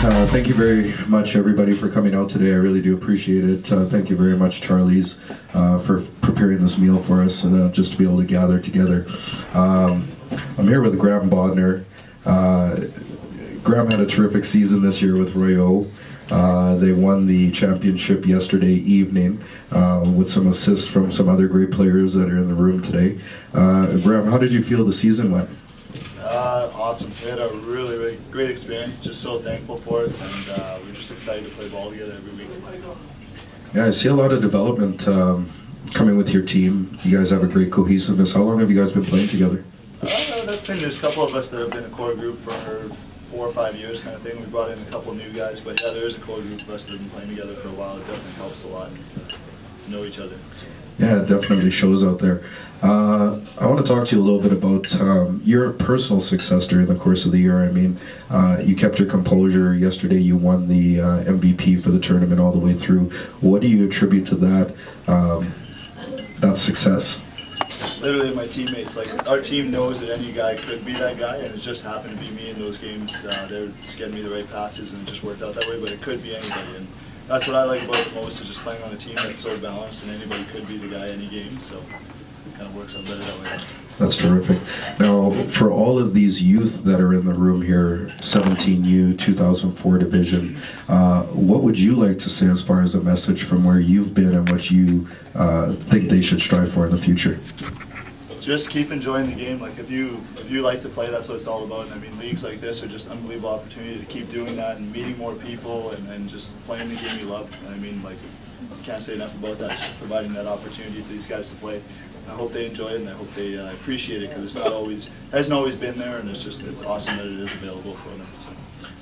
Thank you very much, everybody, for coming out today. I really do appreciate it. Thank you very much, Charlie's, for preparing this meal for us, just to be able to gather together. I'm here with Graham Bodner. Graham had a terrific season this year with Roy O. They won the championship yesterday evening with some assists from some other great players that are in the room today. Graham, how did you feel the season went? Awesome. We had a really, really great experience. Just so thankful for it, and we're just excited to play ball together every week. Yeah, I see a lot of development coming with your team. You guys have a great cohesiveness. How long have you guys been playing together? That's the thing. There's a couple of us that have been a core group for 4 or 5 years, kind of thing. We brought in a couple new guys, but yeah, there is a core group of us that have been playing together for a while. It definitely helps a lot to know each other. So. Yeah, it definitely shows out there. I want to talk to you a little bit about your personal success during the course of the year. I mean, you kept your composure. Yesterday you won the MVP for the tournament all the way through. What do you attribute to that success? Literally my teammates. Like, our team knows that any guy could be that guy, and it just happened to be me in those games. They're just getting me the right passes, and it just worked out that way, but it could be anybody. And that's what I like about it the most, is just playing on a team that's so balanced, and anybody could be the guy any game, so it kind of works out better that way. That's terrific. Now, for all of these youth that are in the room here, 17U, 2004 division, what would you like to say as far as a message from where you've been and what you think they should strive for in the future? Just keep enjoying the game. Like, if you like to play, that's what it's all about. And I mean, leagues like this are just unbelievable opportunity to keep doing that and meeting more people and just playing the game you love. And I mean, like, can't say enough about that. Just providing that opportunity for these guys to play. I hope they enjoy it, and I hope they appreciate it, because hasn't always been there, and it's awesome that it is available for them. So.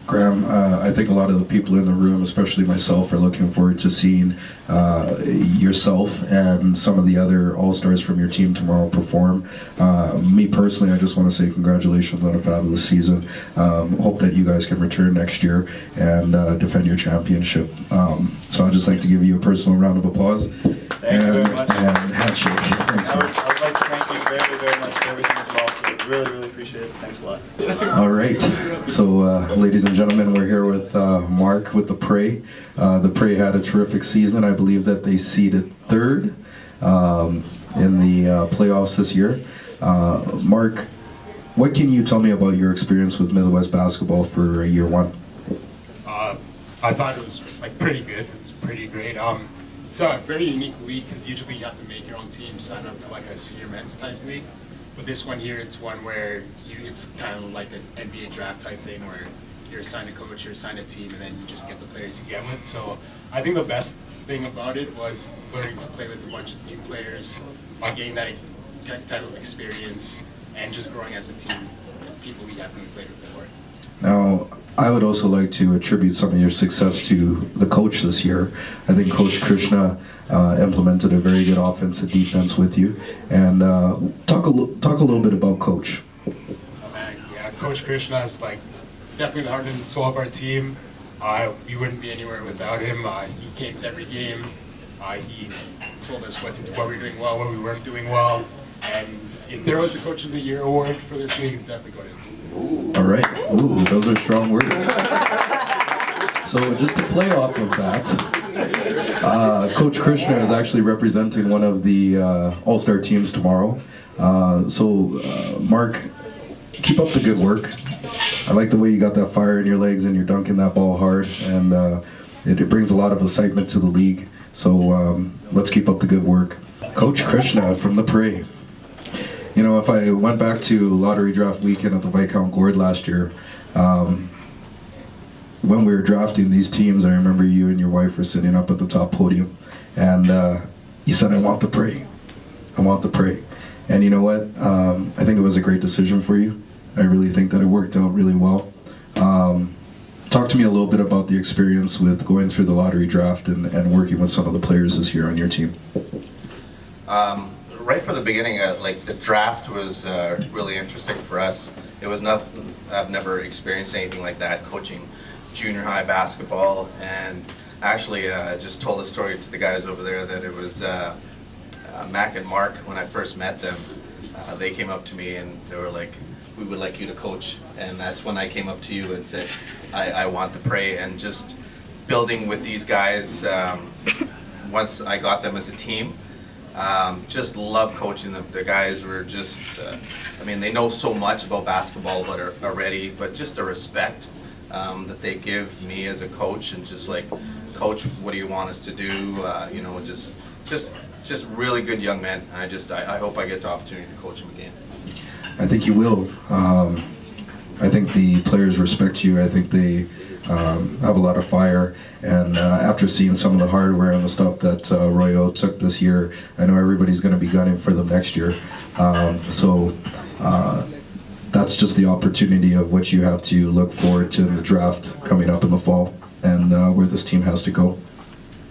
Graham, I think a lot of the people in the room, especially myself, are looking forward to seeing yourself and some of the other all-stars from your team tomorrow perform. Me personally, I just want to say congratulations on a fabulous season. Hope that you guys can return next year and defend your championship. So I'd just like to give you a personal round of applause. Thank you very much. And handshake. Thanks, I would like to thank you very, very much for everything as well. So really, really appreciate it. Thanks a lot. All right. So, ladies and gentlemen, we're here with Mark with the Prey. The Prey had a terrific season. I believe that they seeded third in the playoffs this year. Mark, what can you tell me about your experience with Midwest basketball for year one? I thought it was pretty good. It's pretty great. It's a very unique league, because usually you have to make your own team, sign up for like a senior men's type league. But this one here, it's one where it's kind of like an NBA draft type thing, where you're assigned a coach, you're assigned a team, and then you just get the players you get with. So I think the best thing about it was learning to play with a bunch of new players, getting that type of experience, and just growing as a team, people we haven't played with before. Now, I would also like to attribute some of your success to the coach this year. I think Coach Krishna implemented a very good offensive defense with you. And talk a little bit about Coach. Oh, man, yeah, Coach Krishna is definitely the heart and soul of our team. We wouldn't be anywhere without him. He came to every game. He told us what we were doing well, what we weren't doing well. And if there was a Coach of the Year award for this league, it'd definitely go to him. All right. Ooh, those are strong words. So just to play off of that, Coach Krishna is actually representing one of the all-star teams tomorrow. Mark, keep up the good work. I like the way you got that fire in your legs and you're dunking that ball hard, and it brings a lot of excitement to the league. So let's keep up the good work. Coach Krishna from the Prey. You know, if I went back to lottery draft weekend at the Viscount Gord last year, when we were drafting these teams, I remember you and your wife were sitting up at the top podium, and you said, "I want the Prey. I want the Prey." And you know what? I think it was a great decision for you. I really think that it worked out really well. Talk to me a little bit about the experience with going through the lottery draft and working with some of the players this year on your team. Right from the beginning, the draft was really interesting for us. It was not, I've never experienced anything like that, coaching junior high basketball, and actually just told the story to the guys over there that it was Mac and Mark, when I first met them, they came up to me and they were like, we would like you to coach. And that's when I came up to you and said, I want the Prey, and just building with these guys. Once I got them as a team, just love coaching them. The guys were just, I mean, they know so much about basketball already, but just the respect that they give me as a coach, and just like, coach, what do you want us to do? You know, just really good young men. I hope I get the opportunity to coach them again. I think you will. I think the players respect you. I think they have a lot of fire. And after seeing some of the hardware and the stuff that Royo took this year, I know everybody's going to be gunning for them next year. So that's just the opportunity of what you have to look forward to in the draft coming up in the fall, and where this team has to go.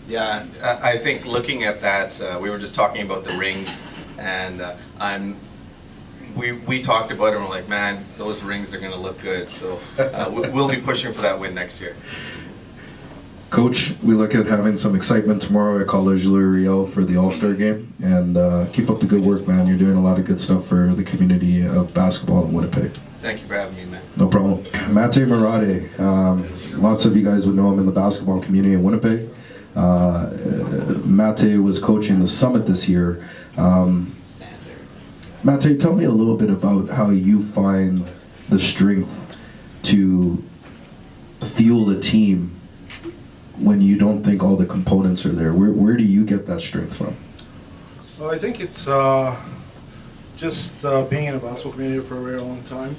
Yeah, I think looking at that, we were just talking about the rings, and we talked about it and we're like, man, those rings are going to look good. So we'll be pushing for that win next year. Coach, we look at having some excitement tomorrow at College Louis for the All-Star game, and keep up the good work, man. You're doing a lot of good stuff for the community of basketball in Winnipeg. Thank you for having me, man. No problem. Mate Marade, lots of you guys would know him in the basketball community in Winnipeg. Mate was coaching the Summit this year. Mate, tell me a little bit about how you find the strength to fuel a team when you don't think all the components are there. Where do you get that strength from? Well, I think it's just being in a basketball community for a very long time.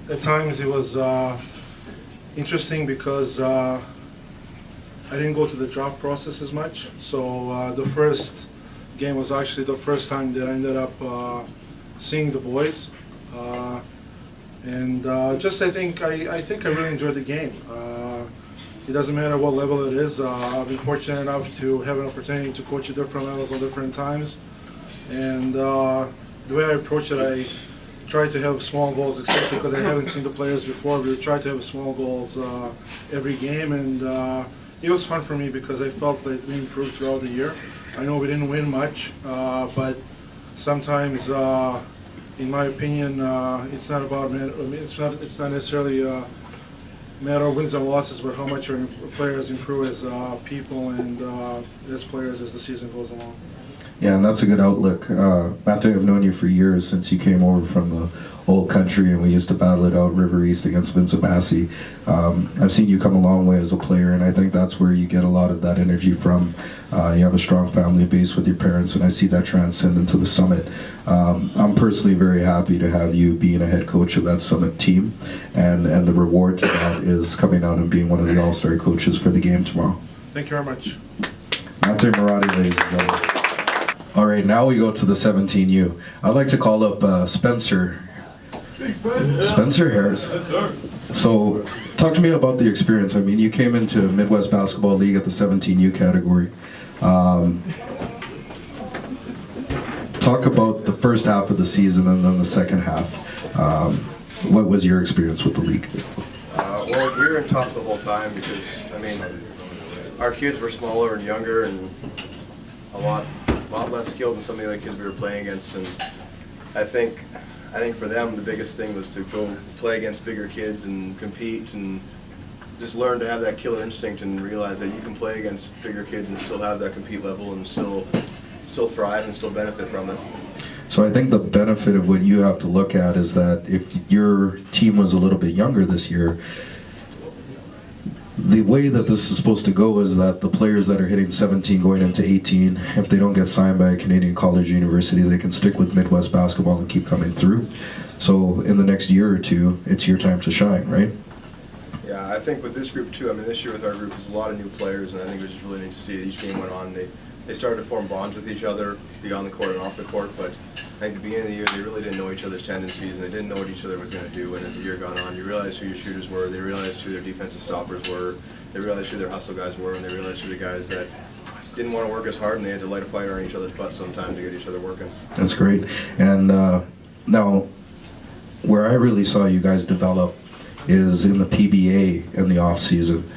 At times it was interesting because I didn't go to the draft process as much. So the first game was actually the first time that I ended up seeing the boys. Just I think I really enjoyed the game. It doesn't matter what level it is. I've been fortunate enough to have an opportunity to coach at different levels at different times. And the way I approach it, I try to have small goals, especially because I haven't seen the players before. We try to have small goals every game, and it was fun for me because I felt like we improved throughout the year. I know we didn't win much, but sometimes, in my opinion, it's not about it's not necessarily a matter of wins and losses, but how much our players improve as people and as players as the season goes along. Yeah, and that's a good outlook. Mate, I've known you for years, since you came over from the old country and we used to battle it out River East against Vincent Massey. I've seen you come a long way as a player, and I think that's where you get a lot of that energy from. You have a strong family base with your parents, and I see that transcend into the Summit. I'm personally very happy to have you being a head coach of that Summit team, and the reward to that is coming out and being one of the All-Star coaches for the game tomorrow. Thank you very much. Mate Marade, ladies and gentlemen. All right, now we go to the 17U. I'd like to call up Spencer Harris. So, talk to me about the experience. I mean, you came into Midwest Basketball League at the 17U category. Talk about the first half of the season and then the second half. What was your experience with the league? Well, we were in tough the whole time because, I mean, our kids were smaller and younger and a lot less skilled than some of the other kids we were playing against. And I think for them the biggest thing was to go play against bigger kids and compete and just learn to have that killer instinct and realize that you can play against bigger kids and still have that compete level and still thrive and still benefit from it. So I think the benefit of what you have to look at is that if your team was a little bit younger this year, the way that this is supposed to go is that the players that are hitting 17 going into 18, if they don't get signed by a Canadian college or university, they can stick with Midwest basketball and keep coming through. So in the next year or two, it's your time to shine, right? Yeah, I think with this group too, I mean, this year with our group, there's a lot of new players, and I think it was just really neat to see each game went on. They started to form bonds with each other, beyond the court and off the court, but I think at the beginning of the year, they really didn't know each other's tendencies, and they didn't know what each other was going to do, and as the year gone on, you realized who your shooters were, they realized who their defensive stoppers were, they realized who their hustle guys were, and they realized who the guys that didn't want to work as hard, and they had to light a fire on each other's butts sometimes to get each other working. That's great. And now, where I really saw you guys develop is in the PBA in the off season.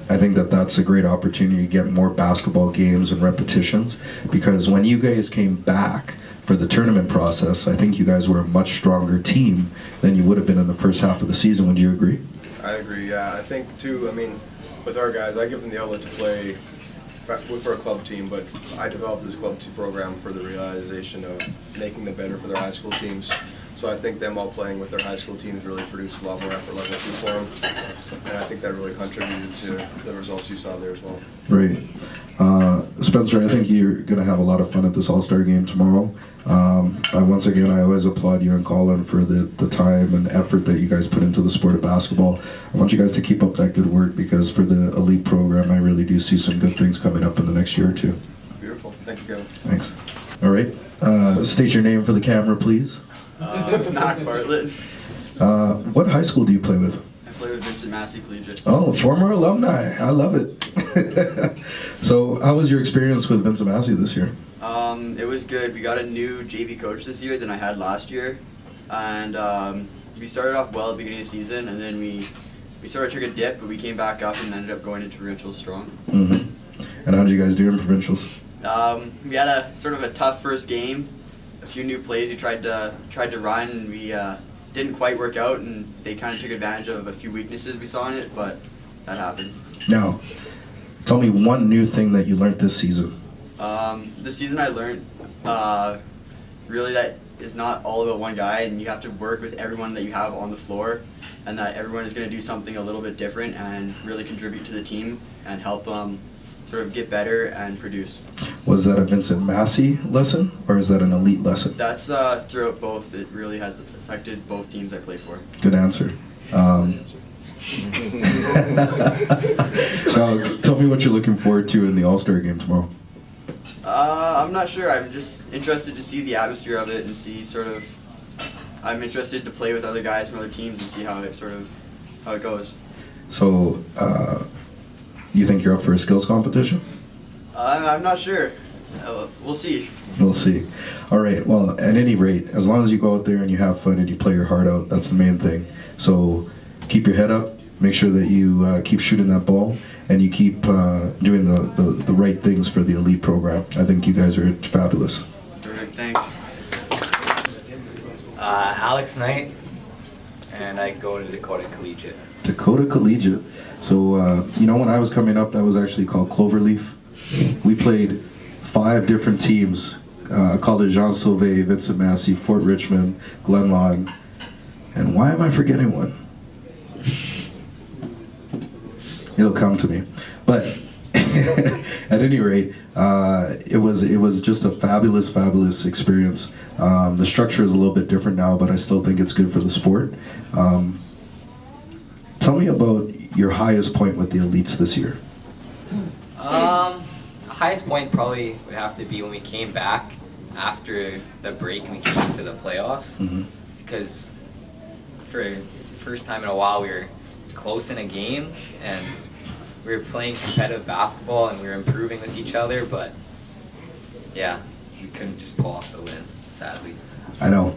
I think that that's a great opportunity to get more basketball games and repetitions, because when you guys came back for the tournament process, I think you guys were a much stronger team than you would have been in the first half of the season. Would you agree? I agree, yeah. I think, too, I mean, with our guys, I give them the outlet to play for a club team, but I developed this club team program for the realization of making them better for their high school teams. So I think them all playing with their high school teams really produced a lot more effort level for them, and I think that really contributed to the results you saw there as well. Right. Spencer, I think you're going to have a lot of fun at this All-Star game tomorrow. Once again, I always applaud you and Colin for the time and effort that you guys put into the sport of basketball. I want you guys to keep up that good work, because for the elite program, I really do see some good things coming up in the next year or two. Beautiful. Thank you, Kevin. Thanks. All right. State your name for the camera, please. Mac Bartlett. What high school do you play with? I play with Vincent Massey Collegiate. Oh, former alumni. I love it. So, how was your experience with Vincent Massey this year? It was good. We got a new JV coach this year than I had last year, and we started off well at the beginning of the season, and then we sort of took a dip, but we came back up and ended up going into provincials strong. Mm-hmm. And how did you guys do in provincials? We had a sort of a tough first game. A few new plays we tried to run, and we didn't quite work out, and they kind of took advantage of a few weaknesses we saw in it, but that happens. Now, tell me one new thing that you learned this season. This season I learned really that it's not all about one guy, and you have to work with everyone that you have on the floor, and that everyone is going to do something a little bit different and really contribute to the team and help sort of get better and produce. Was that a Vincent Massey lesson, or is that an elite lesson? That's throughout both. It really has affected both teams I play for. Good answer. Now, tell me what you're looking forward to in the All-Star game tomorrow. I'm not sure. I'm just interested to see the atmosphere of it and see I'm interested to play with other guys from other teams and see how it goes. So, you think you're up for a skills competition? I'm not sure. We'll see. We'll see. All right. Well, at any rate, as long as you go out there and you have fun and you play your heart out, that's the main thing. So keep your head up. Make sure that you keep shooting that ball, and you keep doing the right things for the elite program. I think you guys are fabulous. Perfect. Thanks. Alex Knight, and I go to Dakota Collegiate. Dakota Collegiate. So, when I was coming up, that was actually called Cloverleaf. We played 5 different teams. College Jean Sauvé, Vincent Massey, Fort Richmond, Glenlawn, and why am I forgetting one? It'll come to me. But at any rate, it was just a fabulous experience. The structure is a little bit different now, but I still think it's good for the sport. Tell me about your highest point with the elites this year. Highest point probably would have to be when we came back after the break and we came into the playoffs. Mm-hmm. Because for the first time in a while we were close in a game and we were playing competitive basketball and we were improving with each other, but yeah, we couldn't just pull off the win, sadly. I know.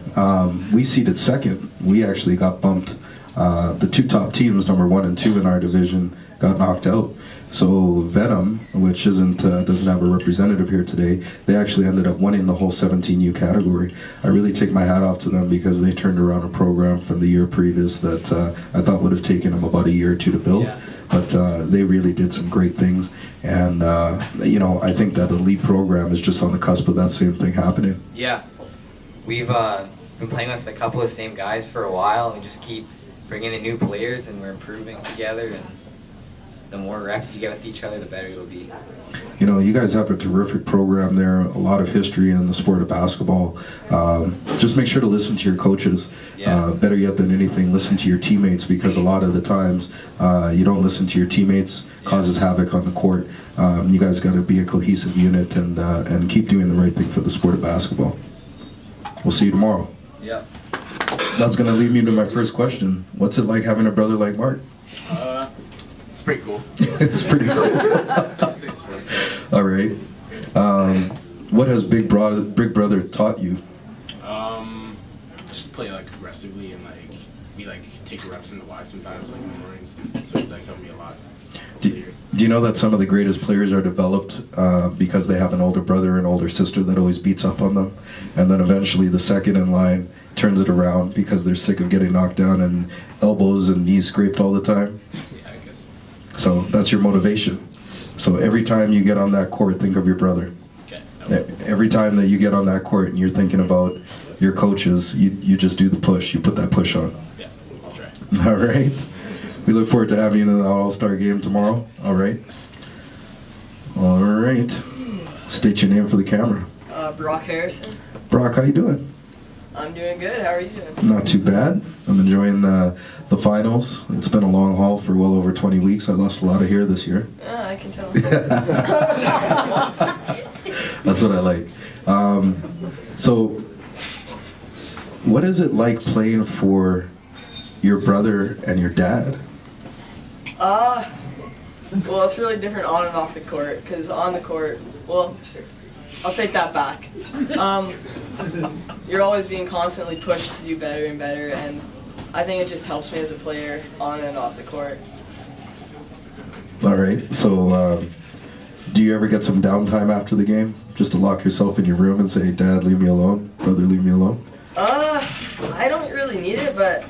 We seeded second. We actually got bumped. The 2 top teams, number 1 and 2 in our division, got knocked out. So Venom, which doesn't have a representative here today, they actually ended up winning the whole 17U category. I really take my hat off to them because they turned around a program from the year previous that I thought would have taken them about a year or 2 to build. Yeah. But they really did some great things, and I think that elite program is just on the cusp of that same thing happening. Yeah, we've been playing with a couple of the same guys for a while, and we just keep bringing in new players, and we're improving together, and the more reps you get with each other, the better you'll be. You guys have a terrific program there, a lot of history in the sport of basketball. Just make sure to listen to your coaches. Yeah. Better yet than anything, listen to your teammates, because a lot of the times you don't listen to your teammates, causes havoc on the court. You guys got to be a cohesive unit and keep doing the right thing for the sport of basketball. We'll see you tomorrow. Yeah. That's going to lead me to my first question. What's it like having a brother like Mark? It's pretty cool. It's pretty cool. All right. What has Big Brother taught you? Just play aggressively and we take reps in the Y sometimes, like in the mornings. So it's like helped me a lot. Do you know that some of the greatest players are developed because they have an older brother and older sister that always beats up on them, and then eventually the second in line turns it around because they're sick of getting knocked down and elbows and knees scraped all the time? Yeah, I guess. So that's your motivation. So every time you get on that court, think of your brother. Okay. Every time that you get on that court and you're thinking about your coaches, you just do the push. You put that push on. Yeah, I'll try. All right. We look forward to having you in the All-Star game tomorrow. All right. All right. State your name for the camera. Brock Harrison. Brock, how you doing? I'm doing good. How are you doing? Not too bad. I'm enjoying the finals. It's been a long haul for well over 20 weeks. I lost a lot of hair this year. Yeah, I can tell. That's what I like. So, what is it like playing for your brother and your dad? Well, it's really different on and off the court, because on the court, well, I'll take that back. You're always being constantly pushed to do better and better, and I think it just helps me as a player on and off the court. All right. So, do you ever get some downtime after the game, just to lock yourself in your room and say, "Dad, leave me alone. Brother, leave me alone"? I don't really need it, but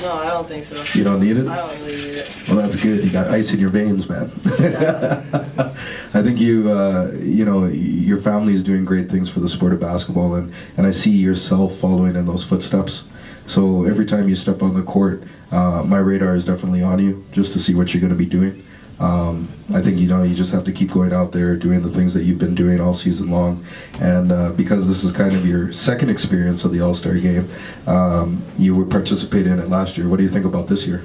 no, I don't think so. You don't need it? I don't really need it. Well, that's good. You got ice in your veins, man. I think your family is doing great things for the sport of basketball, and I see yourself following in those footsteps. So every time you step on the court, my radar is definitely on you, just to see what you're going to be doing. I think you just have to keep going out there doing the things that you've been doing all season long, and because this is kind of your second experience of the All-Star game, you were participating in it last year. What do you think about this year?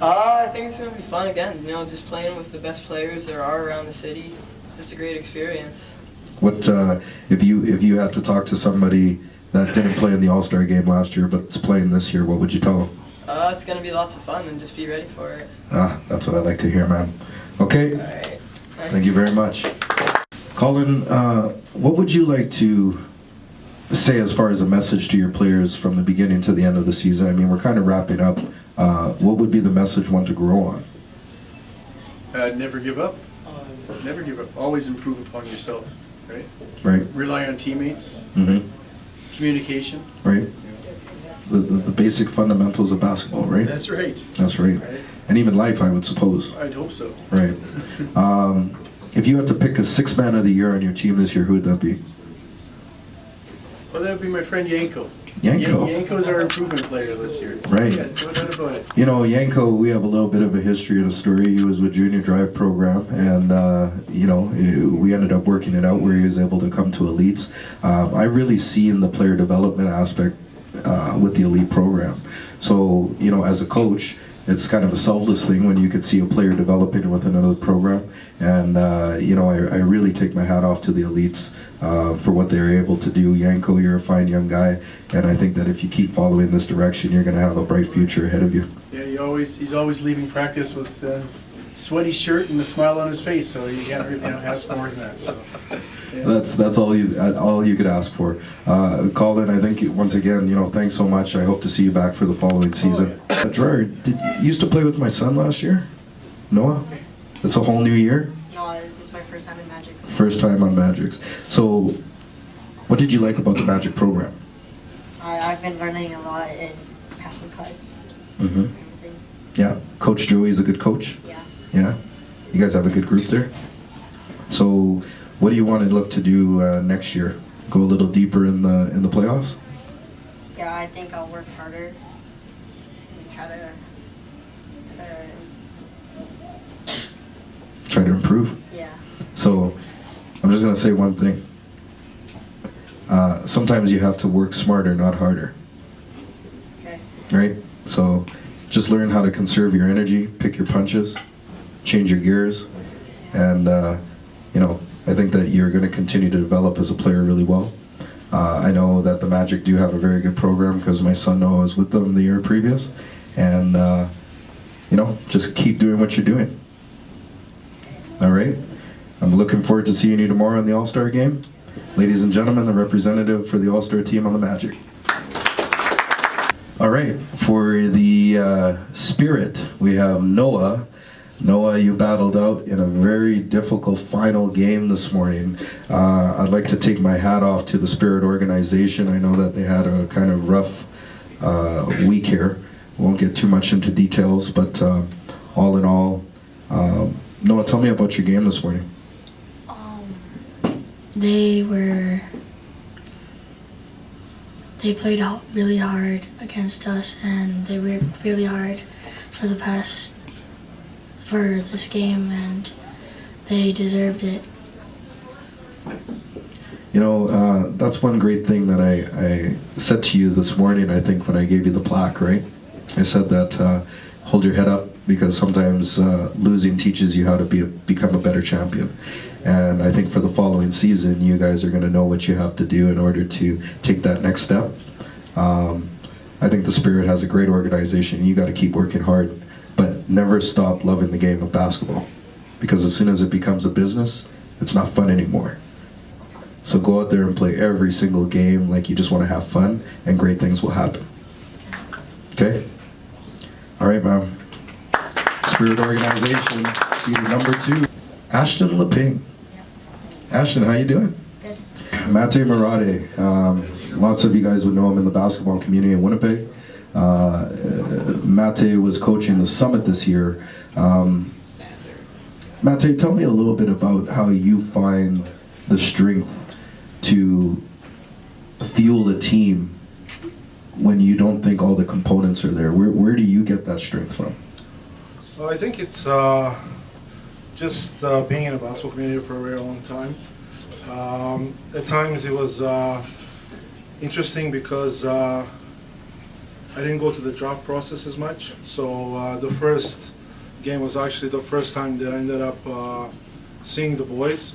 I think it's going to be fun again. Just playing with the best players there are around the city. It's just a great experience. What if you had to talk to somebody that didn't play in the All-Star game last year but's playing this year? What would you tell them? It's going to be lots of fun, and just be ready for it. That's what I like to hear, man. Okay. All right. Thank you very much. Colin, what would you like to say as far as a message to your players from the beginning to the end of the season? I mean, we're kind of wrapping up. What would be the message one to grow on? Never give up. Never give up. Always improve upon yourself, right? Right. Rely on teammates. Mm-hmm. Communication. Right. The basic fundamentals of basketball, right? That's right. That's right. And even life, I would suppose. I'd hope so. Right. If you had to pick a sixth man of the year on your team this year, who would that be? Well, that would be my friend Yanko. Yanko. Yanko's our improvement player this year. Right. Yes, no doubt about it. Yanko, we have a little bit of a history and a story. He was with Junior Drive program, and we ended up working it out where he was able to come to elites. I really seen the player development aspect with the elite program. So, as a coach, it's kind of a selfless thing when you could see a player developing with another program. And, I really take my hat off to the elites for what they're able to do. Yanko, you're a fine young guy, and I think that if you keep following this direction, you're going to have a bright future ahead of you. Yeah, he's always leaving practice with a sweaty shirt and a smile on his face, so you can't really ask more than that. So, yeah. That's all you could ask for. Colin, I think once again, thanks so much. I hope to see you back for the following season. Gerard, you used to play with my son last year? Noah? It's a whole new year? No, it's just my first time in Magic. First time on Magics. So, what did you like about the Magic program? I've been learning a lot in passing cuts. Mm-hmm. And everything. Yeah. Coach Joey's a good coach? Yeah. Yeah? You guys have a good group there? So, what do you want to look to do next year? Go a little deeper in the playoffs? Yeah, I think I'll work harder and try to improve? Yeah. So, I'm just going to say one thing. Sometimes you have to work smarter, not harder. Okay. Right? So, just learn how to conserve your energy, pick your punches, change your gears, and, I think that you're going to continue to develop as a player really well. I know that the Magic do have a very good program because my son Noah was with them the year previous, and, just keep doing what you're doing. All right? I'm looking forward to seeing you tomorrow in the All-Star game. Ladies and gentlemen, the representative for the All-Star team on the Magic. All right, for the Spirit, we have Noah. Noah, you battled out in a very difficult final game this morning. I'd like to take my hat off to the Spirit organization. I know that they had a kind of rough week here. Won't get too much into details, but all in all, Noah, tell me about your game this morning. They played out really hard against us, and they worked really hard for this game, and they deserved it. You know, that's one great thing that I said to you this morning, I think, when I gave you the plaque, right? I said that hold your head up, because sometimes losing teaches you how to become a better champion. And I think for the following season, you guys are going to know what you have to do in order to take that next step. I think the Spirit has a great organization. You got to keep working hard, but never stop loving the game of basketball, because as soon as it becomes a business, it's not fun anymore. So go out there and play every single game like you just want to have fun, and great things will happen. Okay? All right, ma'am. Spirit organization, seed number 2, Ashton Leping. Ashton, how you doing? Good. Mate Marade. Lots of you guys would know him in the basketball community in Winnipeg. Mate was coaching the Summit this year. Mate, tell me a little bit about how you find the strength to fuel a team when you don't think all the components are there. Where do you get that strength from? Well, I think it's just being in a basketball community for a very long time. At times it was interesting because I didn't go to the draft process as much. So the first game was actually the first time that I ended up seeing the boys.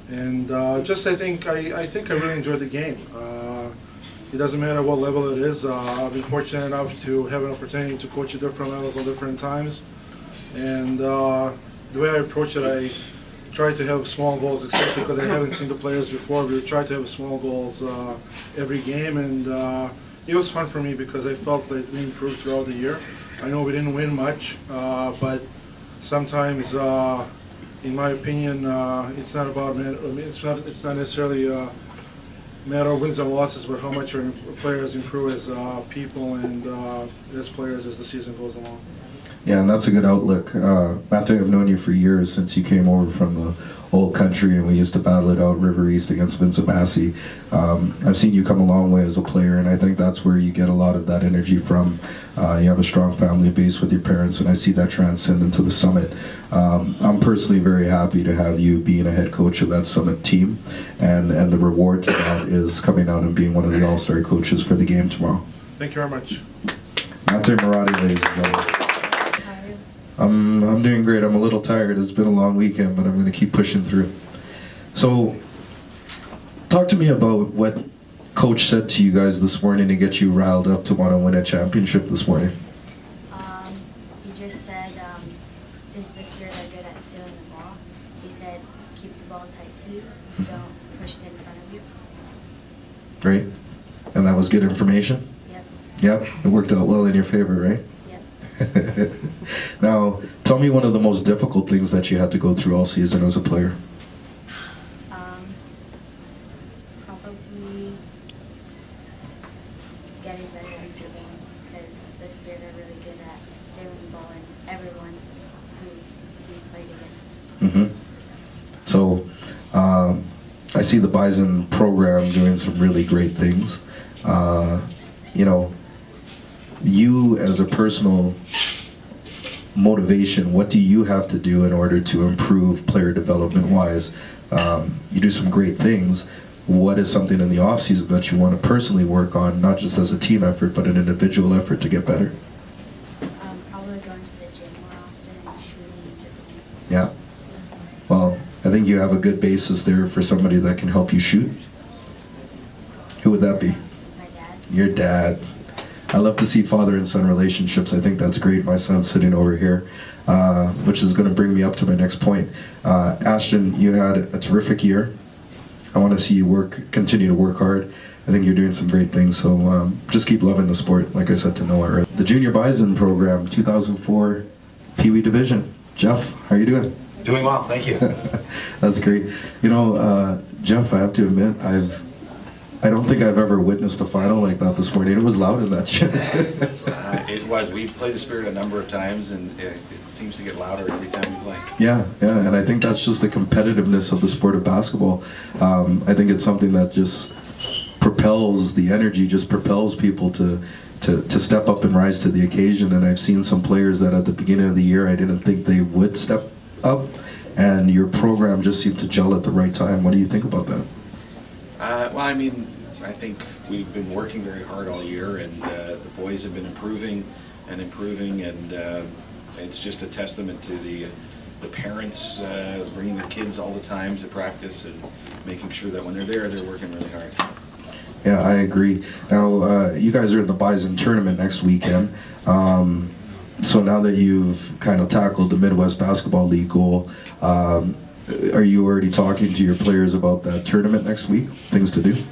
And just I think I really enjoyed the game. It doesn't matter what level it is. I've been fortunate enough to have an opportunity to coach at different levels at different times. And the way I approach it, I try to have small goals, especially because I haven't seen the players before. We try to have small goals every game, and it was fun for me because I felt that we improved throughout the year. I know we didn't win much, but sometimes, in my opinion, it's not about it's not necessarily a matter of wins and losses, but how much our players improve as people and as players as the season goes along. Yeah, and that's a good outlook. Mate, I've known you for years, since you came over from the old country, and we used to battle it out River East against Vincent Massey. I've seen you come a long way as a player, and I think that's where you get a lot of that energy from. You have a strong family base with your parents, and I see that transcend into the Summit. I'm personally very happy to have you being a head coach of that Summit team, and the reward to that is coming out and being one of the all-star coaches for the game tomorrow. Thank you very much. Mate Marade, ladies and gentlemen. I'm doing great. I'm a little tired. It's been a long weekend, but I'm going to keep pushing through. So, talk to me about what Coach said to you guys this morning to get you riled up to want to win a championship this morning. He just said, since the Spirit are good at stealing the ball, he said, keep the ball tight to you, don't push it in front of you. Great. And that was good information? Yep. Yep. It worked out well in your favor, right? Now, tell me one of the most difficult things that you had to go through all season as a player. Probably getting better at dribbling, because the Spirit are really good at stealing the ball and everyone who we played against. So, I see the Bison program doing some really great things. You know, you as a personal motivation, what do you have to do in order to improve player development wise? You do some great things. What is something in the off season that you want to personally work on, not just as a team effort, but an individual effort to get better? Probably going to the gym more often and shooting and dribbling. Yeah. Well, I think you have a good basis there for somebody that can help you shoot. Who would that be? My dad. Your dad. I love to see father and son relationships. I think that's great. My son's sitting over here, which is going to bring me up to my next point. Ashton, you had a terrific year. I want to see you continue to work hard. I think you're doing some great things. So just keep loving the sport, like I said to Noah earlier. The Junior Bison program, 2004 Pee Wee Division. Jeff, how are you doing? Doing well, thank you. That's great. You know, Jeff, I have to admit, I don't think I've ever witnessed a final like that this morning. It was loud in that shit. It was. We played the Spirit a number of times, and it seems to get louder every time we play. Yeah, and I think that's just the competitiveness of the sport of basketball. I think it's something that just propels the energy, just propels people to step up and rise to the occasion. And I've seen some players that at the beginning of the year I didn't think they would step up, and your program just seemed to gel at the right time. What do you think about that? Well, I mean, I think we've been working very hard all year, and the boys have been improving, and it's just a testament to the parents bringing the kids all the time to practice and making sure that when they're there, they're working really hard. Yeah, I agree. Now, you guys are in the Bison tournament next weekend. So now that you've kind of tackled the Midwest Basketball League goal, are you already talking to your players about that tournament next week? Things to do?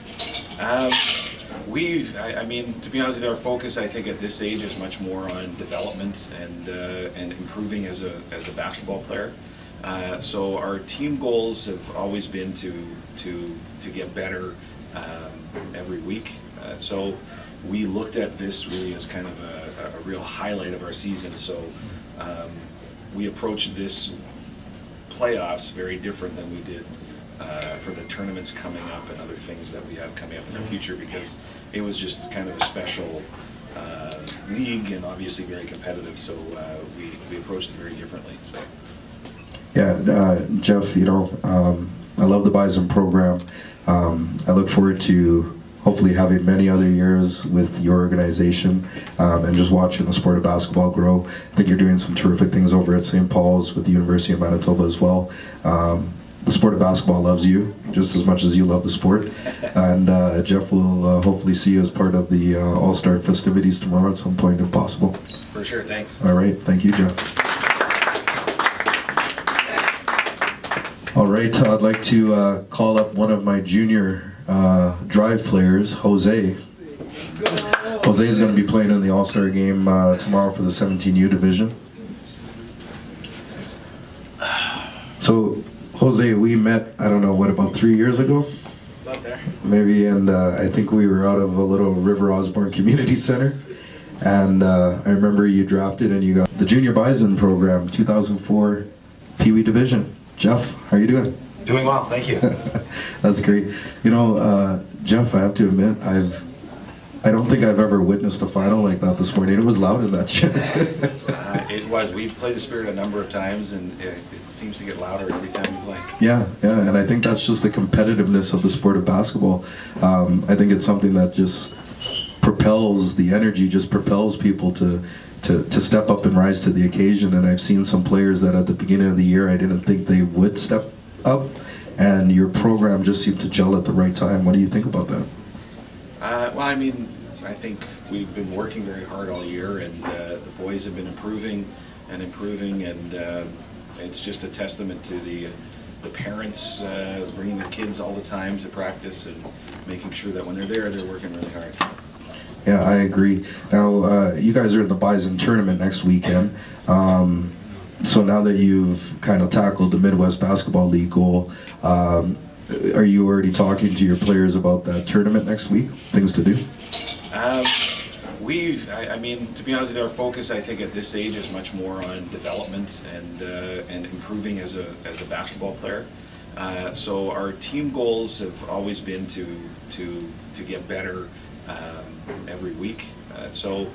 I mean, to be honest with you, our focus, I think, at this age is much more on development and improving as a basketball player. So our team goals have always been to get better every week. So we looked at this really as kind of a real highlight of our season. So we approached this playoffs very different than we did for the tournaments coming up and other things that we have coming up in the future, because it was just kind of a special league and obviously very competitive. So we approached it very differently. So. Yeah, Jeff, you know, I love the Bison program. I look forward to hopefully having many other years with your organization and just watching the sport of basketball grow. I think you're doing some terrific things over at St. Paul's with the University of Manitoba as well. The sport of basketball loves you just as much as you love the sport. And Jeff will hopefully see you as part of the All-Star festivities tomorrow at some point if possible. For sure, thanks. All right, thank you, Jeff. All right, I'd like to call up one of my junior drive players, Jose. Jose is going to be playing in the All-Star game tomorrow for the 17U division. So, Jose, we met, I don't know, what, about 3 years ago? About there. Maybe, and I think we were out of a little River Osborne Community Center. And I remember you drafted and you got the Junior Bison program, 2004 Pee Wee Division. Jeff, how are you doing? Doing well, thank you. That's great. You know, Jeff, I have to admit, I don't think I've ever witnessed a final like that this morning. It was loud in that shit. It was. We played the Spirit a number of times, and it seems to get louder every time we play. Yeah, and I think that's just the competitiveness of the sport of basketball. I think it's something that just propels the energy, just propels people to step up and rise to the occasion. And I've seen some players that at the beginning of the year I didn't think they would step up, and your program just seemed to gel at the right time. What do you think about that? Well, I mean, I think we've been working very hard all year, and the boys have been improving, and it's just a testament to the parents bringing the kids all the time to practice and making sure that when they're there, they're working really hard. Yeah, I agree. Now, you guys are in the Bison tournament next weekend. So now that you've kind of tackled the Midwest Basketball League goal, are you already talking to your players about that tournament next week? Things to do? I mean, to be honest with you, our focus, I think, at this age is much more on development and improving as a basketball player. So our team goals have always been to get better every week. So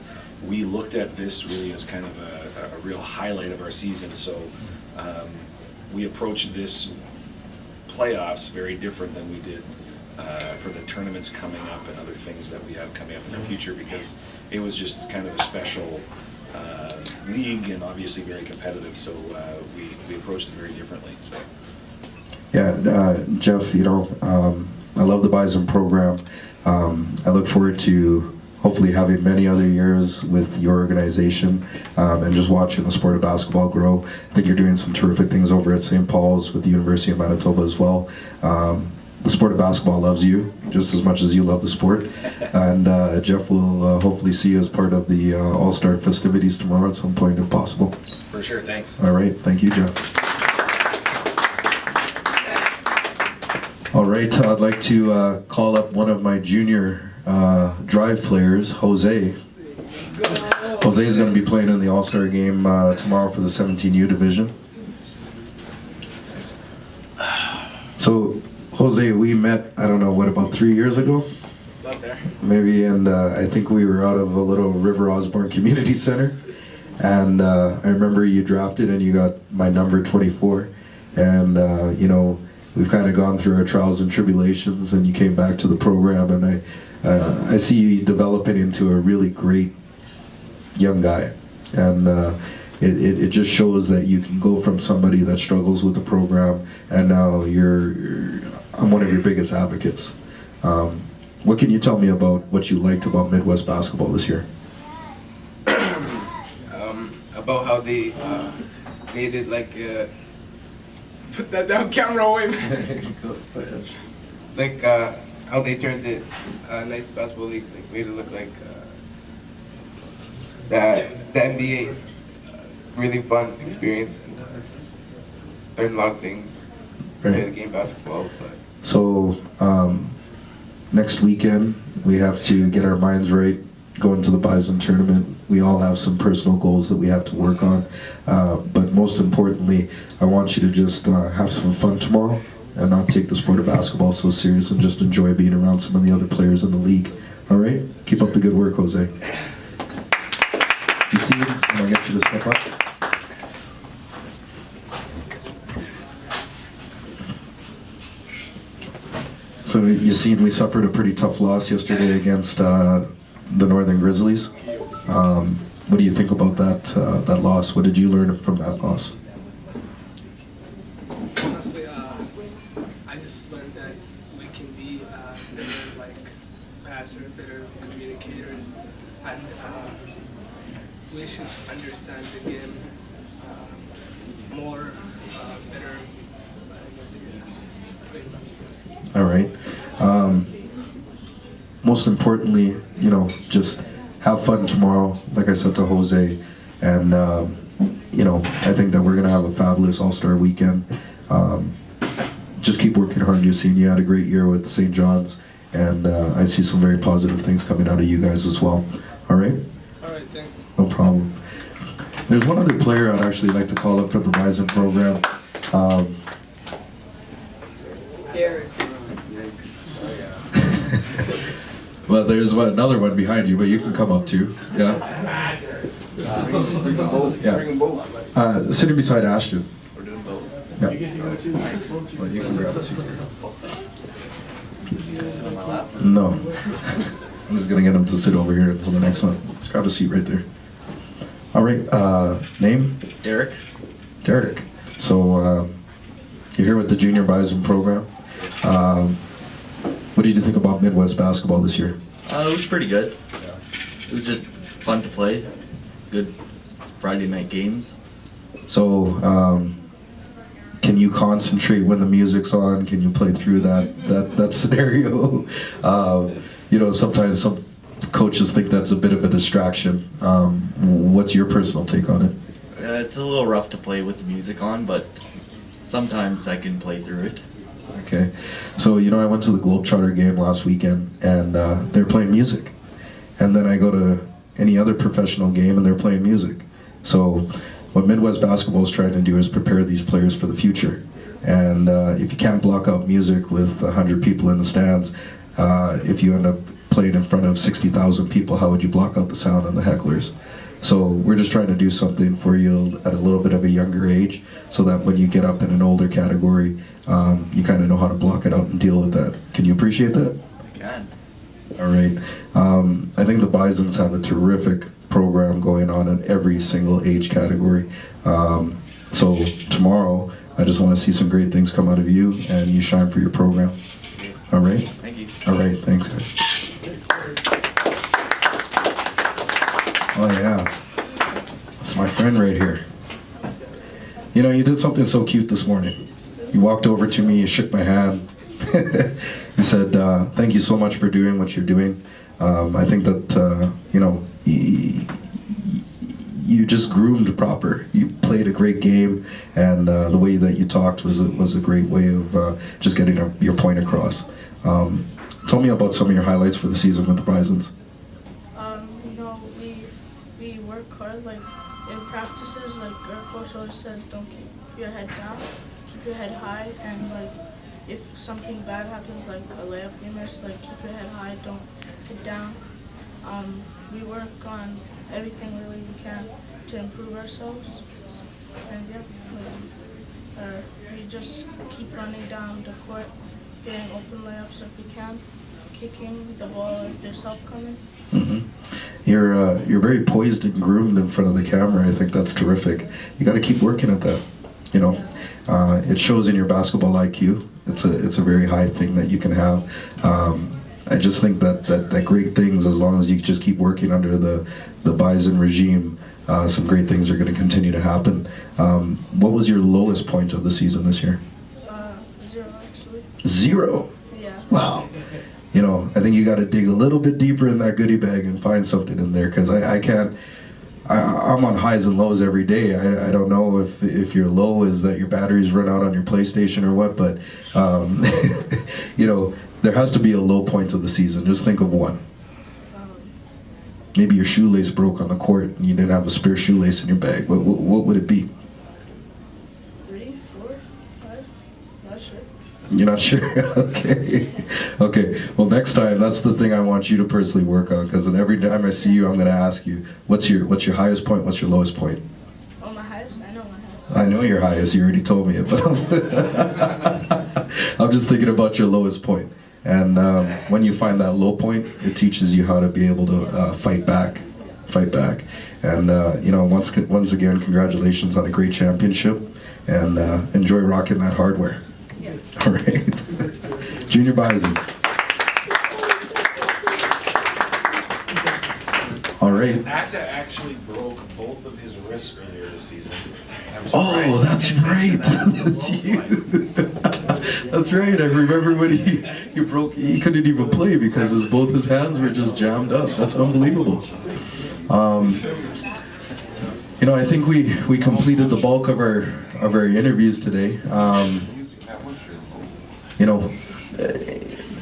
we looked at this really as kind of a real highlight of our season. So we approached this playoffs very different than we did for the tournaments coming up and other things that we have coming up in the future, because it was just kind of a special league and obviously very competitive. So we approached it very differently. So. Yeah, Jeff, you know, I love the Bison program. I look forward to hopefully having many other years with your organization and just watching the sport of basketball grow. I think you're doing some terrific things over at St. Paul's with the University of Manitoba as well. the sport of basketball loves you just as much as you love the sport. And Jeff will hopefully see you as part of the All-Star festivities tomorrow at some point if possible. For sure, thanks. All right, thank you, Jeff. All right, I'd like to call up one of my junior drive players, Jose. Jose is going to be playing in the All-Star game tomorrow for the 17U division. So, Jose, we met, I don't know, what, about 3 years ago? About there. Maybe, and I think we were out of a little River Osborne Community Center. And I remember you drafted and you got my number 24. And, you know, we've kind of gone through our trials and tribulations, and you came back to the program, and I see you developing into a really great young guy. And it just shows that you can go from somebody that struggles with the program, and now I'm one of your biggest advocates. What can you tell me about what you liked about Midwest basketball this year? About how they made it like put that down camera away, man. Like how they turned it a nice basketball league, like made it look like the NBA. Really fun experience, and learned a lot of things. Play the game basketball. But. So next weekend we have to get our minds right, go into the Bison tournament. We all have some personal goals that we have to work on, but most importantly, I want you to just have some fun tomorrow and not take the sport of basketball so serious, and just enjoy being around some of the other players in the league. All right? Keep up the good work, Jose. You see him? I'm going to get you to step up. So you seen we suffered a pretty tough loss yesterday against the Northern Grizzlies. What do you think about that loss? What did you learn from that loss? Honestly, I just learned that we can be better, like passer, better communicators, and we should understand the game more, better. I guess, yeah, pretty much. All right. Most importantly, you know, just have fun tomorrow, like I said to Jose, and you know, I think that we're gonna have a fabulous All-Star weekend. Just keep working hard. You've seen you had a great year with St. John's, and I see some very positive things coming out of you guys as well. All right? All right, thanks. No problem. There's one other player I'd actually like to call up from the Bison program. Derek. Well, there's another one behind you, but you can come up too. Yeah. Yeah. Sitting beside Ashton. We're doing both. Yeah. You get to go too. Well, you can grab a seat. Sit on my lap. No. I'm just gonna get him to sit over here until the next one. Just grab a seat right there. All right. Name? Derek. Derek. So you're here with the Junior Bison program. What did you think about Midwest basketball this year? It was pretty good. It was just fun to play. Good Friday night games. So, can you concentrate when the music's on? Can you play through that scenario? You know, sometimes some coaches think that's a bit of a distraction. What's your personal take on it? It's a little rough to play with the music on, but sometimes I can play through it. Okay, so you know I went to the Globetrotter game last weekend, and they're playing music, and then I go to any other professional game and they're playing music. So what Midwest basketball is trying to do is prepare these players for the future, and if you can't block out music with 100 people in the stands, if you end up playing in front of 60,000 people, how would you block out the sound and the hecklers? So we're just trying to do something for you at a little bit of a younger age, so that when you get up in an older category, you kind of know how to block it out and deal with that. Can you appreciate that? I can. All right. I think the Bisons have a terrific program going on in every single age category. So tomorrow, I just want to see some great things come out of you, and you shine for your program. All right? Thank you. All right. Thanks, guys. Oh, yeah. That's my friend right here. You know, you did something so cute this morning. You walked over to me, you shook my hand. He said, "Thank you so much for doing what you're doing. I think that you just groomed proper. You played a great game, and the way that you talked was a great way of just getting your point across." Tell me about some of your highlights for the season with the Bisons. We work hard. Like in practices, like our coach always says, don't keep your head down, keep your head high, and like if something bad happens, like a layup you miss, like keep your head high, don't get down. We work on everything really we can to improve ourselves, and we just keep running down the court, getting open layups if we can, kicking the ball if there's help coming. Mm-hmm. You're very poised and groomed in front of the camera. I think that's terrific. You got to keep working at that. It shows in your basketball IQ. It's a very high thing that you can have. I just think that great things, as long as you just keep working under the Bison regime, some great things are going to continue to happen. What was your lowest point of the season this year? 0, actually. 0? Yeah. Wow. I think you got to dig a little bit deeper in that goodie bag and find something in there, because I can't. I'm on highs and lows every day. I don't know if your low is that your batteries run out on your PlayStation or what, but there has to be a low point of the season. Just think of one. Maybe your shoelace broke on the court and you didn't have a spare shoelace in your bag. What would it be? 3, 4, 5. Not sure. You're not sure? Okay. Well, next time, that's the thing I want you to personally work on, because every time I see you, I'm going to ask you, what's your highest point? What's your lowest point? Oh, my highest? I know my highest. I know your highest. You already told me it, but I'm just thinking about your lowest point. And when you find that low point, it teaches you how to be able to fight back. And once again, congratulations on a great championship, and enjoy rocking that hardware. Yeah. All right. Junior Bisons. All right. Atta actually broke both of his wrists earlier this season. Oh, that's right. That's you. That's right. I remember when he broke. He couldn't even play because both his hands were just jammed up. That's unbelievable. I think we completed the bulk of our interviews today.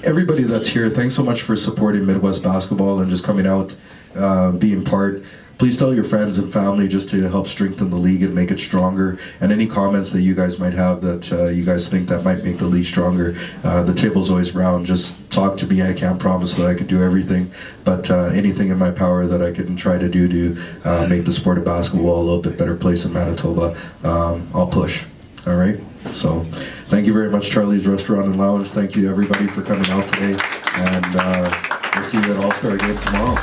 Everybody that's here, thanks so much for supporting Midwest basketball and just coming out, being part. Please tell your friends and family just to help strengthen the league and make it stronger. And any comments that you guys might have that you guys think that might make the league stronger, the table's always round. Just talk to me. I can't promise that I could do everything, but anything in my power that I can try to do to make the sport of basketball a little bit better place in Manitoba, I'll push. All right? So thank you very much, Charlie's Restaurant and Lounge. Thank you, everybody, for coming out today. And we'll see you at All-Star Game tomorrow.